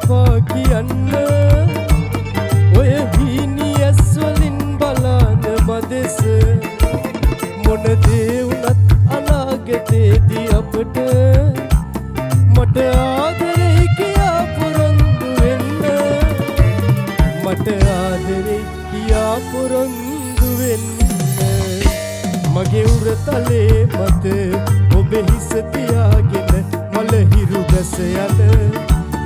එපා කියන්න ඔය හීනියස් වලින් බලන මදෙස මොන දේ වුණත් අනාගතේදී අපට මට ආදරේ කියා පොරොන්දු වෙන්න මට ආදරේ කියා පොරොන්දු වෙන්න මගේ උරතලේ මත ඔබ හිස තියාගෙන මල හිරු බැස යන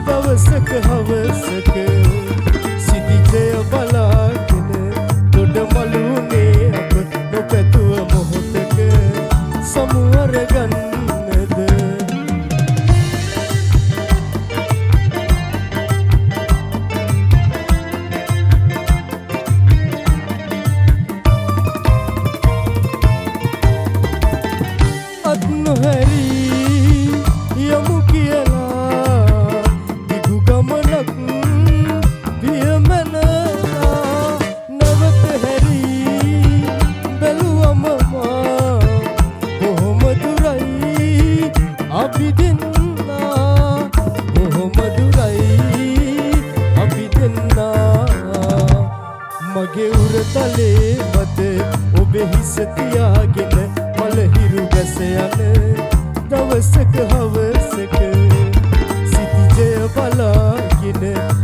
දවසක හවසක සිටිජය බලාගෙන දොඩ මලුනේ අප නොපැතුව මොහොතක සමුවර ගන්නද අත් නොහැරී යමු කියලා දිගු ගමනක් පියමනලා නැවත හැරී බැලුවම මා කොහොම දුරයි අපි දෙන්නා කොහොම දුරයි අපි දෙන්නා මගේ උරතලේ මත ඔබ හිස තියාගෙන මල හිරු බැස යන දවසක හවසක සිටිජය බලාගෙන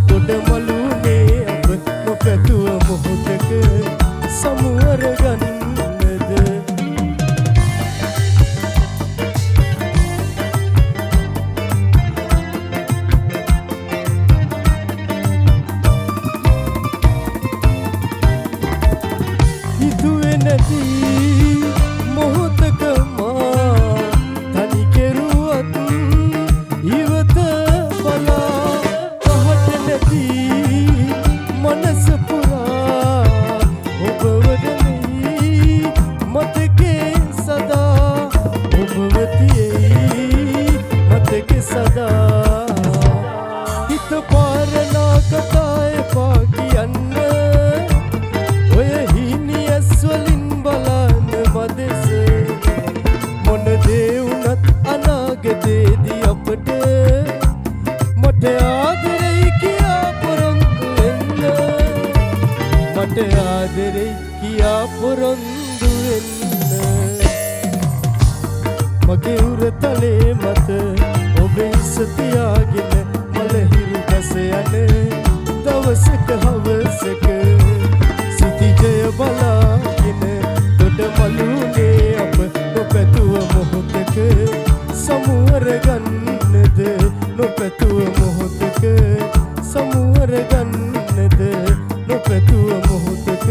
දොඩ මලුනේ අප නොපැතුව මොහොතක සමුවර ගන්නද හිතුවේ නැති මොහොතක මා තනි කෙරුවත් ඉවත බලා පහට නැති මනස පුරා ඔබව දැනෙයි මතකේ සදා ඔබව තියෙයි මතකේ සදා හිත පාරනා කතා එපා කියන්න ඔය හීනියස් වලින් බලන මදෙස මොන දේ වුණත් අනාගතේදී අපට මට ආදරේ කියා පොරොන්දු වෙන්න මට ආදරේ කියා පොරොන්දු වෙන්න මගේ උරතලේ මත ඔබ හිස තියාගෙන මල හිරු බැස යන දවසක හවසක සිටිජය බලාගෙන දොඩ මලුනේ අප නොපැතුව මොහොතක සමුවර ගන්නද නොපැතුව මොහොතක සමුවර ගන්නද නොපැතුව මොහොතක